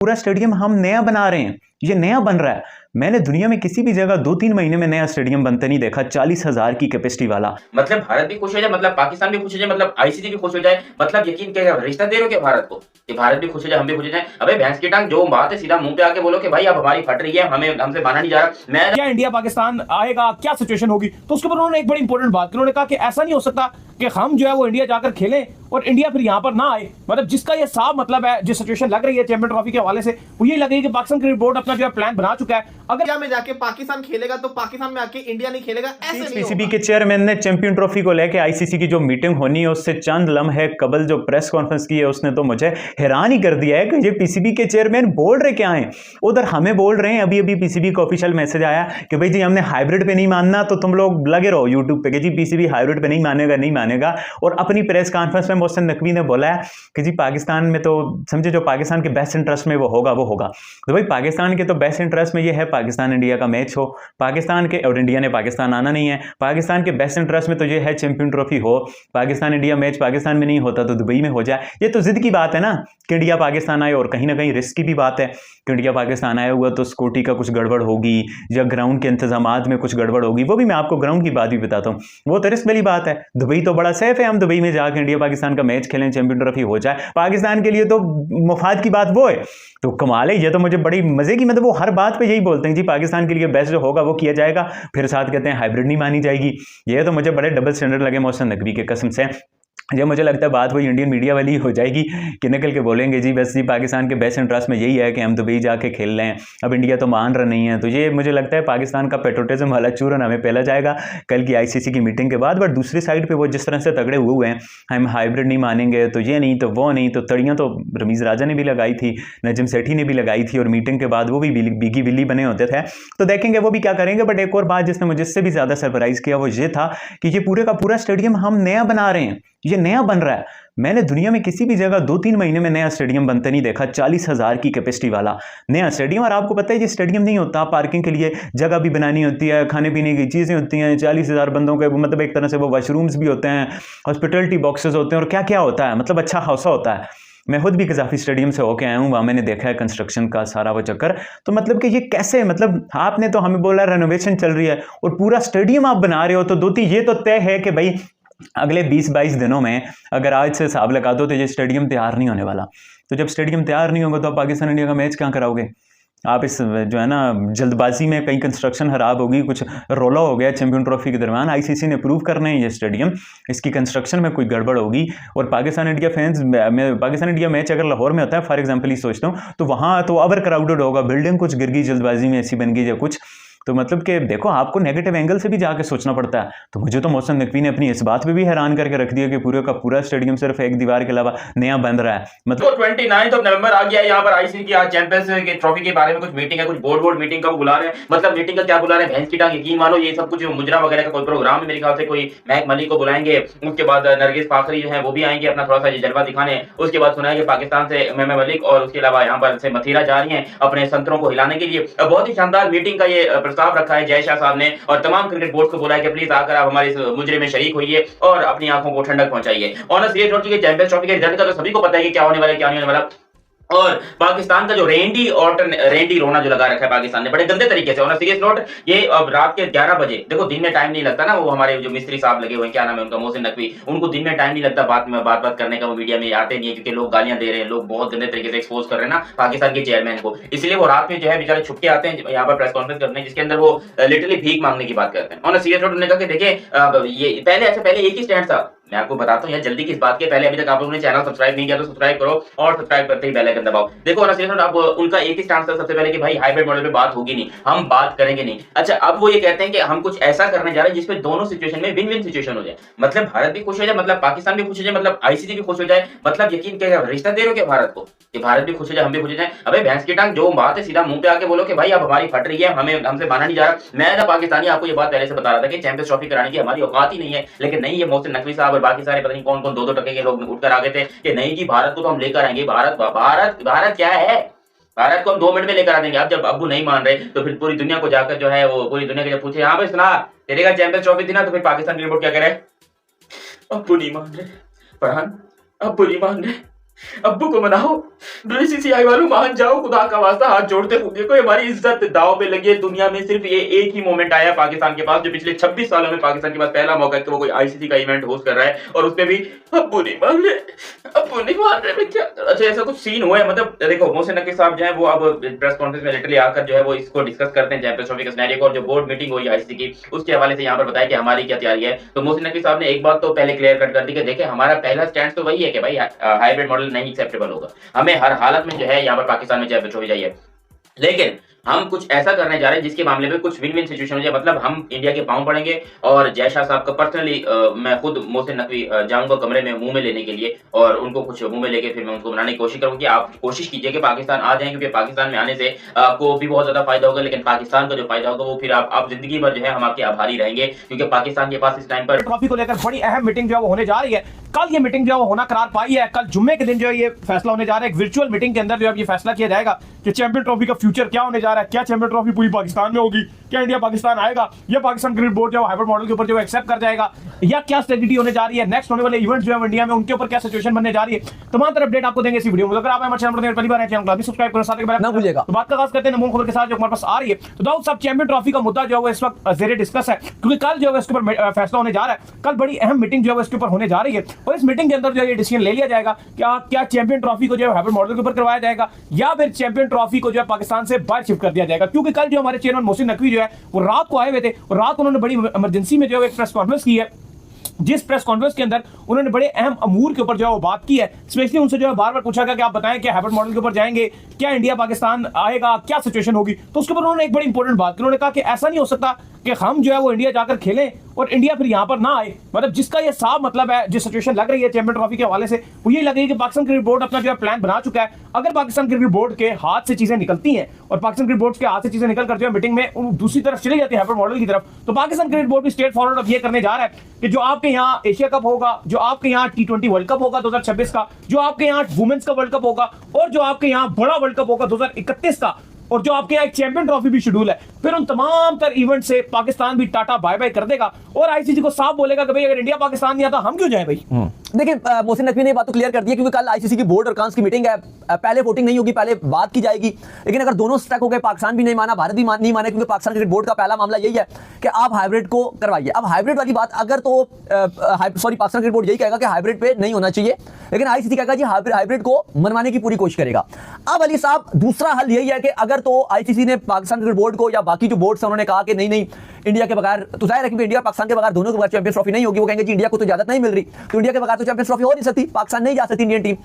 पूरा स्टेडियम हम नया बना रहे हैं, ये नया बन रहा है। मैंने दुनिया में किसी भी जगह 2-3 महीने में नया स्टेडियम बनते नहीं देखा 40,000 की कैपेसिटी वाला। मतलब भारत भी खुश हो जाए, मतलब पाकिस्तान भी खुश हो जाए, मतलब आईसीसी भी खुश हो जाए, मतलब यकीन क्या रिश्ता दे रहे हो क्या भारत को कि भारत भी खुश हो जाए, हम भी खुश हो जाए। अबे भैंस की टांग, जो बात है सीधा मुंह पे आके बोलो कि भाई अब हमारी फट रही है, हमें हमसे माना नहीं जा रहा। मैं क्या इंडिया पाकिस्तान आएगा, क्या सिचुएशन होगी, तो उसके ऊपर उन्होंने एक बड़ी इंपॉर्टेंट बात की। उन्होंने कहा कि ऐसा नहीं हो सकता कि हम जो है वो इंडिया जाकर खेलें और इंडिया फिर यहां पर ना आए। मतलब जिसका ये साफ मतलब है, जिस सिचुएशन लग रही है चैंपियन ट्रॉफी के हवाले से, वो यही लग रही है कि पाकिस्तान क्रिकेट बोर्ड अपना जो है प्लान बना चुका है। अगर इंडिया में जाके पाकिस्तान खेलेगा तो पाकिस्तान में आके इंडिया नहीं खेलेगा, ऐसे नहीं पीसीबी होगा। के चेयरमैन ने चैंपियन ट्रॉफी को लेकर आईसीसी की जो मीटिंग होनी है उससे चंद लम्हे कबल जो प्रेस कॉन्फ्रेंस की है उसने तो मुझे हैरान ही कर दिया है कि ये पीसीबी के चेयरमैन बोल रहे क्या हैं। उधर हमें बोल रहे हैं, अभी अभी पीसीबी का ऑफिशियल मैसेज आया कि भाई जी हमने हाइब्रिड पे नहीं मानना, तो तुम लोग लगे रहो यूट्यूब पे कि जी पीसीबी हाइब्रिड पे नहीं मानेगा, नहीं मानेगा। और अपनी प्रेस कॉन्फ्रेंस में मोहसिन नकवी ने बोला है कि जी पाकिस्तान में तो समझे जो पाकिस्तान के बेस्ट इंटरेस्ट में वो होगा वो होगा। तो भाई पाकिस्तान के तो बेस्ट इंटरेस्ट में ये है पाकिस्तान इंडिया का मैच हो, पाकिस्तान के, और इंडिया ने पाकिस्तान आना नहीं है, पाकिस्तान के बेस्ट इंटरेस्ट में तो ये है चैंपियन ट्रॉफी हो। पाकिस्तान इंडिया मैच पाकिस्तान में नहीं होता तो दुबई में हो जाए। ये तो जिद की बात है ना कि इंडिया पाकिस्तान आए, और कहीं ना कहीं रिस्क की भी बात है कि इंडिया पाकिस्तान आया हुआ तो सिक्योरिटी का कुछ गड़बड़ होगी या ग्राउंड के इंतजामात में कुछ गड़बड़ होगी। वो भी मैं आपको ग्राउंड की बात भी बताता हूँ, वो तो रिस्क वाली बात है। दुबई तो बड़ा सेफ है, हम दुबई में जाकर इंडिया पाकिस्तान का मैच खेलें, चैंपियन ट्रॉफी हो जाए। पाकिस्तान के लिए तो मुफाद की बात वो है, तो कमाल है। ये तो मुझे बड़ी मजे की, मतलब वो हर बात पे यही बोलते हैं जी पाकिस्तान के लिए बेस्ट जो होगा वो किया जाएगा, फिर साथ कहते हैं हाइब्रिड नहीं मानी जाएगी। ये तो मुझे बड़े डबल स्टैंडर्ड लगे मोहसिन नकवी के कसम से। ये मुझे लगता है बात वही इंडियन मीडिया वाली हो जाएगी कि निकल के बोलेंगे जी बस जी पाकिस्तान के बेस्ट इंटरेस्ट में यही है कि हम दुबई जाके खेल रहे हैं, अब इंडिया तो मान रहा नहीं है। तो ये मुझे लगता है पाकिस्तान का पेट्रोटिज्म वाला चूरन हमें पहला जाएगा कल की आईसीसी की मीटिंग के बाद। बट दूसरी साइड पे वो जिस तरह से तगड़े हुए हैं, हम हाइब्रिड नहीं मानेंगे, तो ये नहीं तो वो नहीं, तो तड़ियाँ तो रमीज़ राजा ने भी लगाई थी, नजम सेठी ने भी लगाई थी, और मीटिंग के बाद वो भी बीगी बिल्ली बने होते थे। तो देखेंगे वो भी क्या करेंगे। बट एक और बात जिसने मुझे इससे भी ज़्यादा सरप्राइज़ किया वो ये था कि ये पूरे का पूरा स्टेडियम हम नया बना रहे हैं, ये नया बन रहा है। मैंने दुनिया में किसी भी जगह 2-3 महीने में नया स्टेडियम बनते नहीं देखा 40,000 की कैपेसिटी वाला नया स्टेडियम। और आपको पता है ये स्टेडियम नहीं होता, पार्किंग के लिए जगह भी बनानी होती है, खाने पीने की चीज़ें होती हैं, 40,000 बंदों के मतलब एक तरह से वो वॉशरूम्स भी होते हैं, हॉस्पिटलिटी बॉक्सेस होते हैं, और क्या क्या होता है, मतलब अच्छा खासा होता है। मैं खुद भी कजाफी स्टेडियम से होके आया हूँ, वहाँ मैंने देखा है कंस्ट्रक्शन का सारा वो चक्कर। तो मतलब कि ये कैसे, मतलब आपने तो हमें बोला रेनोवेशन चल रही है और पूरा स्टेडियम आप बना रहे हो, तो 2-3 ये तो तय है कि भाई अगले 20-22 दिनों में अगर आज से हिसाब लगा दो तो ये स्टेडियम तैयार नहीं होने वाला। तो जब स्टेडियम तैयार नहीं होगा तो आप पाकिस्तान इंडिया का मैच कहाँ कराओगे आप? इस जो है ना जल्दबाजी में कहीं कंस्ट्रक्शन खराब होगी, कुछ रोला हो गया चैंपियन ट्रॉफी के दरमियान, आईसीसी ने अप्रूव करना है ये स्टेडियम, इसकी कंस्ट्रक्शन में कोई गड़बड़ होगी और पाकिस्तान इंडिया फैंस में पाकिस्तान इंडिया मैच अगर लाहौर में होता है फॉर एग्जांपल ही सोचता हूँ, तो वहाँ तो ओवर क्राउडेड होगा, बिल्डिंग कुछ गिर गई जल्दबाजी में ऐसी बन गई या कुछ। तो मतलब कि देखो आपको नेगेटिव एंगल से भी जाके सोचना पड़ता है। तो मुझे तो मोहसिन नकवी ने अपनी इस बात पे भी हैरान करके रख दिया कि पूरे का पूरा स्टेडियम सिर्फ एक दीवार के अलावा नया बन रहा है। मतलब 29 नवंबर आ गया, यहाँ पर आईसीसी की आज चैंपियंस के ट्रॉफी के बारे में कुछ मीटिंग है, कुछ बोर्ड मीटिंग का बुला रहे हैं। मतलब मीटिंग का क्या बुला रहे हैं, भैंस की टांग, यकीन मानो ये सब कुछ मुजरा वगैरह का कोई प्रोग्राम है, मेरे ख्याल से कोई महक मलिक को बुलाएंगे, उसके बाद नरगिस फाखरी जो है वो भी आएंगे अपना थोड़ा सा जलवा दिखाने, उसके बाद सुना है कि पाकिस्तान से महक मलिक और उसके अलावा यहाँ पर से मथीरा जा रही है अपने संतरों को हिलाने के लिए। बहुत ही शानदार मीटिंग का ये प्रस्ताव रखा है जय साहब ने, और तमाम क्रिकेट बोर्ड को बोला है कि प्लीज आकर आप हमारे इस मुजरे में शरीक होइए और अपनी आंखों को ठंडक पहुंचाइए। On serious note, champions trophy के रिजल्ट का तो सभी को पता है कि क्या होने वाला है क्या नहीं होने वाला। और पाकिस्तान का जो रेंडी रोना जो लगा रखा है पाकिस्तान ने बड़े गंदे तरीके से। और सीरियस नोट, ये अब रात के 11 बजे, देखो दिन में टाइम नहीं लगता ना, वो हमारे जो मिस्त्री साहब लगे हुए हैं, क्या नाम है उनका, मोहसिन नकवी, उनको दिन में टाइम नहीं लगता बात करने का, वो मीडिया में आते नहीं है क्योंकि लोग गालियां दे रहे हैं, लोग बहुत गंदे तरीके से एक्सपोज कर रहे हैं ना पाकिस्तान के चेयरमैन को, इसलिए वो रात में जो है बेचारे छुप के आते हैं यहाँ पर प्रेस कॉन्फ्रेंस करने, जिसके अंदर वो लिटरली भीख मांगने की बात करते हैं। और सीरियस नोट, उन्होंने कहा कि देखिए ये पहले एक ही स्टैंड था, मैं आपको बताता हूँ यार जल्दी की इस बात के, पहले अभी तक आप लोगों ने चैनल सब्सक्राइब नहीं किया तो सब्सक्राइब करो और सब्सक्राइब करते ही बेल आइकन दबाओ। देखो ना सीरियसली अब उनका एक ही स्टांस था सबसे पहले कि भाई हाइब्रिड मॉडल पे बात होगी नहीं, हम बात करेंगे नहीं। अच्छा, अब वो ये कहते हैं कि हम कुछ ऐसा करने जा रहे हैं जिसमें दोनों सिचुएशन में विन विन सिचुएशन हो जाए, मतलब भारत भी खुश हो जाए, मतलब पाकिस्तान भी खुश हो जाए, मतलब आईसीसी भी खुश हो जाए। मतलब यकीन क्या रिश्ता दे रहे हो क्या भारत को कि भारत भी खुश हो जाए, हम भी खुश हो जाए। अबे भैंस की टांग, जो बात है सीधा मुंह पे आके बोलो कि भाई अब हमारी फट रही है, हमें हमसे माना नहीं जा रहा। मैं ना पाकिस्तानी आपको ये बात पहले से बता रहा था कि चैंपियंस ट्रॉफी कराने की हमारी औकात ही नहीं है, लेकिन नहीं, ये मोहसिन नकवी साहब और बाकी सारे पता नहीं कौन 2-2 टके के लोग उठकर आ गए थे कि नहीं जी भारत को तो हम लेकर आएंगे। भारत क्या है, भारत को हम 2 मिनट में लेकर आ देंगे। अब जब अब्बू नहीं मान रहे तो फिर पूरी दुनिया को जाकर जो है वो पूरी दुनिया के जब पूछे, हाँ भाई सुना तेरे का चैंपियंस ट्रॉफी थी ना, तो फिर पाकिस्तान की रिपोर्ट क्या करे, अब्बू नहीं मान रहे, फरहान अब्बू नहीं मान रहे, अब्बू को मनाओ, बीसीसीआई वालों मान जाओ, खुदा का वास्ता हाथ जोड़ते हूँ। देखो हमारी इज्जत दांव पे लगी है। दुनिया में सिर्फ ये एक ही मोमेंट आया पाकिस्तान के पास, जो पिछले 26 सालों में पाकिस्तान के पास पहला मौका है कि वो कोई आईसीसी का इवेंट होस्ट कर रहा है, और उसमें भी अब्बू नहीं मान रहे, अब्बू नहीं मान रहे। मैं क्या, अच्छा ऐसा कुछ सीन हुआ है। मतलब देखो मोहसिन नकवी साहब जो है वो अब प्रेस कॉन्फ्रेंस में लिटरली आकर जो है वो इसको डिस्कस करते हैं चैंपियंस ट्रॉफी के सिनेरियो को, और जो बोर्ड मीटिंग हुई आईसीसी की उसके हवाले से यहाँ पर बताया कि हमारी क्या तैयारी है। तो मोहसिन नकवी साहब ने एक बात तो पहले क्लियर कट कर दी कि देखिए हमारा पहला स्टैंड तो वही है कि भाई हाइब्रिड मॉडल नहीं एक्सेप्टेबल होगा, हमें हर हालत में जो है यहाँ पर पाकिस्तान में चैंपियंस ट्रॉफी चाहिए। लेकिन हम कुछ ऐसा करने जा रहे हैं जिसके मामले में कुछ विन विन सिचुएशन हो जाए। मतलब हम इंडिया के पांव पड़ेंगे, और जय शाह साहब का पर्सनली मैं खुद मोहसिन नकवी जाऊंगा कमरे में मुंह में लेने के लिए, और उनको कुछ मुंह में लेके फिर मैं उनको मनाने की कोशिश करूंगा कि आप कोशिश कीजिए कि पाकिस्तान आ जाएं, क्योंकि पाकिस्तान में आने से आपको भी बहुत ज्यादा फायदा होगा, लेकिन पाकिस्तान का जो फायदा होगा वो फिर आप जिंदगी भर जो है हम आपके आभारी रहेंगे, क्योंकि पाकिस्तान के पास इस टाइम पर ट्रॉफी को लेकर बड़ी अहम मीटिंग जो है वो होने जा रही है। कल ये मीटिंग जो है वो होना करार पाई है। कल जुम्मे के दिन जो है ये फैसला होने जा रहा है। एक वर्चुअल मीटिंग के अंदर जो है ये फैसला किया जाएगा कि चैंपियन ट्रॉफी का फ्यूचर क्या होने जा रहा है। क्या चैंपियन ट्रॉफी पूरी पाकिस्तान में होगी, क्या इंडिया पाकिस्तान आएगा, या पाकिस्तान क्रिकेट बोर्ड जो हाइब्रिड मॉडल के ऊपर जो एक्सेप्ट कर जाएगा, या क्या स्ट्रेटेजी होने जा रही है, नेक्स्ट होने वाले इवेंट्स जो है इंडिया में उनके ऊपर क्या सिचुएशन बनने जा रही है। तमाम तरह अपडेट आपको देंगे इस वीडियो में। अगर आप हमारे चैनल पर पहली बार आए चैनल को सब्सक्राइब करें, साथ ही ना भूलिएगा। तो बात का आगाज करते हैं नमून खबर के साथ जो हमारे पास आ रही है। तो दाऊद साहब, चैंपियन ट्रॉफी का मुद्दा जो है वो इस वक्त जेरे डिस्कस है, क्योंकि कल जो है इसके ऊपर फैसला होने जा रहा है। कल बड़ी अहम मीटिंग जो है इसके ऊपर होने जा रही है, और इस मीटिंग के अंदर जो है ये डिसीजन ले लिया जाएगा क्या चैंपियन ट्रॉफी को जो है हाइब्रिड मॉडल के ऊपर करवाया जाएगा, या फिर चैंपियन ट्रॉफी को जो है पाकिस्तान से बाहर शिफ्ट कर दिया जाएगा। क्योंकि कल जो हमारे चेयरमैन मोहसिन नकवी जो है वो रात को आए हुए थे, और रात को उन्होंने बड़ी इमरजेंसी में जो है एक प्रेस कॉन्फ्रेंस की है, जिस प्रेस कॉन्फ्रेंस के अंदर उन्होंने बड़े अहम अमूर के ऊपर जो है वो बात की है। स्पेशली उनसे जो है बार बार पूछा गया कि आप बताएं कि हाइब्रिड मॉडल के ऊपर जाएंगे, क्या इंडिया पाकिस्तान आएगा, क्या सिचुएशन होगी। तो उसके ऊपर उन्होंने एक बड़ी इंपॉर्टेंट बात की। उन्होंने कहा कि ऐसा नहीं हो सकता कि हम जो है वो इंडिया जाकर खेलें और इंडिया फिर यहां पर ना आए। मतलब जिसका ये साफ मतलब है, जो सिचुएशन लग रही है चैंपियन ट्रॉफी के हवाले से, वो ये लग रही है कि पाकिस्तान क्रिकेट बोर्ड अपना जो है प्लान बना चुका है। अगर पाकिस्तान क्रिकेट बोर्ड के हाथ से चीजें निकलती हैं, और पाकिस्तान क्रिकेट बोर्ड के हाथ से चीजें निकल कर जो है मीटिंग में दूसरी तरफ चली जाती है हाइब्रिड मॉडल की तरफ, तो पाकिस्तान क्रिकेट बोर्ड भी स्ट्रेट फॉरवर्ड अब ये करने जा रहा है कि जो आपके यहाँ एशिया कप होगा, जो आपके यहाँ T20 वर्ल्ड कप होगा 2026 का, जो आपके यहाँ वुमेन्स का वर्ल्ड कप होगा, और जो आपके यहाँ बड़ा वर्ल्ड कप होगा 2031 का, और जो आपके यहाँ एक चैंपियन ट्रॉफी भी शेड्यूल है, फिर उन तमाम तर इवेंट से पाकिस्तान भी टाटा बाय बाय कर देगा, और आईसीसी को साफ बोलेगा कि भाई अगर इंडिया पाकिस्तान नहीं आता हम क्यों जाए भाई। देखिए मोहसिन नकवी ने बात तो क्लियर कर दी है, क्योंकि कल आईसीसी की बोर्ड अरकान की मीटिंग है। पहले वोटिंग नहीं होगी, पहले बात की जाएगी। लेकिन अगर दोनों स्टक हो गए, पाकिस्तान भी नहीं माना, भारत भी नहीं माना, क्योंकि पाकिस्तान क्रिकेट बोर्ड का पहला मामला यही है कि आप हाइब्रिड को करवाइए। अब हाइब्रिड वाली बात अगर तो पाकिस्तान क्रिकेट बोर्ड यही कहेगा कि हाइब्रिड पे नहीं होना चाहिए, लेकिन आईसीसी कहेगा जी हाइब्रिड को मनवाने की पूरी कोशिश करेगा। अब अली साहब, दूसरा हल यही है कि अगर तो आईसीसी ने पाकिस्तान क्रिकेट बोर्ड को या बाकी जो बोर्ड्स हैं उन्होंने कहा कि नहीं इंडिया के बगैर, तो जाहिर है कि इंडिया पाकिस्तान के बगैर दोनों के बगैर चैंपियंस ट्रॉफी नहीं होगी। वो कहेंगे जी इंडिया को तो इजाजत नहीं मिल रही, तो इंडिया के बगैर तो चैंपियंस ट्रॉफी हो नहीं सकती, पाकिस्तान नहीं जा सकती इंडियन टीम।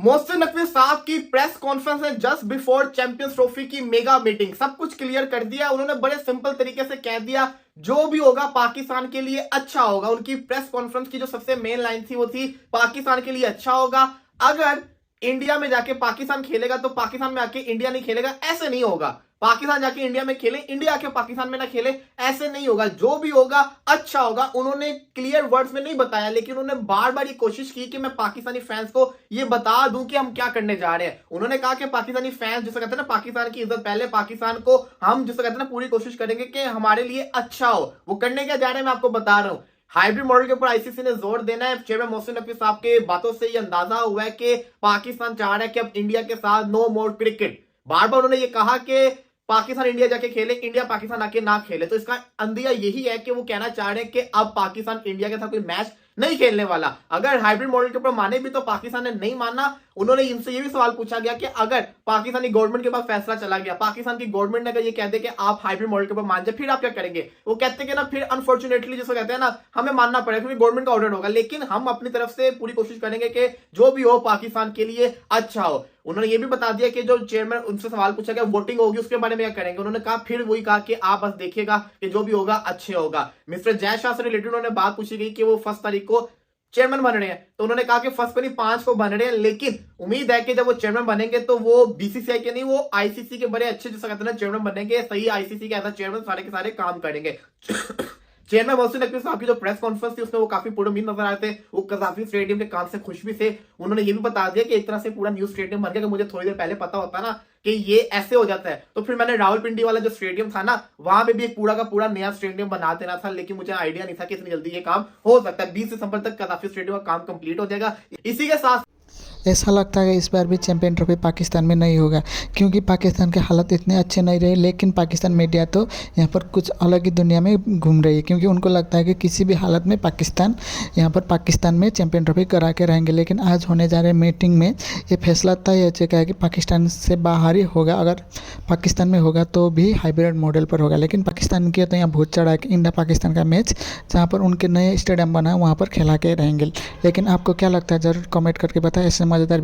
मोहसिन नकवी साहब की प्रेस कॉन्फ्रेंस है जस्ट बिफोर चैंपियंस ट्रॉफी की मेगा मीटिंग, सब कुछ क्लियर कर दिया उन्होंने। बड़े सिंपल तरीके से कह दिया जो भी होगा पाकिस्तान के लिए अच्छा होगा। उनकी प्रेस कॉन्फ्रेंस की जो सबसे मेन लाइन थी वो थी पाकिस्तान के लिए अच्छा होगा। अगर इंडिया में जाके पाकिस्तान खेलेगा तो पाकिस्तान में आके इंडिया नहीं खेलेगा, ऐसे नहीं होगा। पाकिस्तान जाके इंडिया में खेले, इंडिया आके पाकिस्तान में ना खेले, ऐसे नहीं होगा। जो भी होगा अच्छा होगा। उन्होंने क्लियर वर्ड्स में नहीं बताया, लेकिन उन्होंने बार बार ये कोशिश की कि मैं पाकिस्तानी फैंस को ये बता दूं कि हम क्या करने जा रहे हैं। उन्होंने कहा कि पाकिस्तानी फैंस जिसे कहते हैं ना, पाकिस्तान की इज्जत पहले, पाकिस्तान को हम जिसे कहते हैं ना पूरी कोशिश करेंगे कि हमारे लिए अच्छा हो। वो करने क्या जा रहे हैं मैं आपको बता रहा हूं। हाइब्रिड मॉडल के ऊपर आईसीसी ने जोर देना है। चेयरमैन मोहसिन नकवी साहब के बातों से ये अंदाजा हुआ है कि पाकिस्तान चाह रहा है कि अब इंडिया के साथ नो मोर क्रिकेट। बार बार उन्होंने ये कहा कि पाकिस्तान इंडिया जाके खेले, इंडिया पाकिस्तान आके ना खेले। तो इसका अंदिया यही है कि वो कहना चाह रहे हैं कि अब पाकिस्तान इंडिया के साथ कोई मैच नहीं खेलने वाला। अगर हाइब्रिड मॉडल के ऊपर माने भी तो पाकिस्तान ने नहीं माना। उन्होंने इनसे ये भी सवाल पूछा गया कि अगर पाकिस्तानी गवर्नमेंट के पास फैसला चला गया, पाकिस्तान की गवर्नमेंट ने अगर ये कह दे कि आप हाइब्रिड मॉडल के ऊपर मान जाए, फिर आप क्या करेंगे। वो कहते हैं ना फिर अनफॉर्चुनेटली जिसको कहते हैं ना हमें मानना पड़ेगा, क्योंकि गवर्नमेंट का ऑर्डर होगा। लेकिन हम अपनी तरफ से पूरी कोशिश करेंगे कि जो भी हो पाकिस्तान के लिए अच्छा हो। उन्होंने ये भी बता दिया कि जो चेयरमैन उनसे सवाल पूछा गया वोटिंग होगी उसके बारे में क्या करेंगे। उन्होंने कहा फिर वही कहा कि आप बस देखिएगा कि जो भी होगा अच्छे होगा। मिस्टर जय शाह से रिलेटेड उन्होंने बात पूछी गई कि वो 1 तारीख को चेयरमैन बन रहे हैं, तो उन्होंने कहा कि 1 को नहीं 5 को बन रहे हैं। लेकिन उम्मीद है कि जब वो चेयरमैन बनेंगे तो वो बीसीसीआई के नहीं, वो आईसीसी के बड़े अच्छे जिसे कहते हैं चेयरमैन बनेंगे। सही आईसीसी के ऐसा चेयरमैन सारे के सारे काम करेंगे। चेयरमैन मोहसिन नकवी साहब की जो प्रेस कॉन्फ्रेंस थी उसमें वो काफी पूरे उम्मीद नजर आए थे। वो कजाफी स्टेडियम के काम से खुश भी थे। उन्होंने ये भी बता दिया कि एक तरह से पूरा न्यू स्टेडियम बन गया, कि मुझे थोड़ी देर पहले पता होता ना कि ये ऐसे हो जाता है तो फिर मैंने रावलपिंडी वाला जो स्टेडियम था ना वहां पे भी एक पूरा का पूरा नया स्टेडियम बना देना था। लेकिन मुझे आइडिया नहीं था कि इतनी जल्दी ये काम हो सकता है। 20 दिसंबर तक कजाफी स्टेडियम का काम कंप्लीट हो जाएगा। इसी के साथ ऐसा लगता है कि इस बार भी चैंपियन ट्रॉफी पाकिस्तान में नहीं होगा, क्योंकि पाकिस्तान के हालत इतने अच्छे नहीं रहे। लेकिन पाकिस्तान मीडिया तो यहाँ पर कुछ अलग ही दुनिया में घूम रही है, क्योंकि उनको लगता है कि किसी भी हालत में पाकिस्तान यहाँ पर पाकिस्तान में चैंपियन ट्रॉफी करा के रहेंगे। लेकिन आज होने जा रहे मीटिंग में ये फैसला तय हो चुका है कि पाकिस्तान से बाहर ही होगा। अगर पाकिस्तान में होगा तो भी हाइब्रिड मॉडल पर होगा। लेकिन पाकिस्तान के तो यहाँ बहुत चढ़ा है कि इंडिया पाकिस्तान का मैच जहाँ पर उनके नए स्टेडियम बना है वहाँ पर खेला के रहेंगे। लेकिन आपको क्या लगता है ज़रूर कमेंट करके बताएं। ऐसे मज़ेदार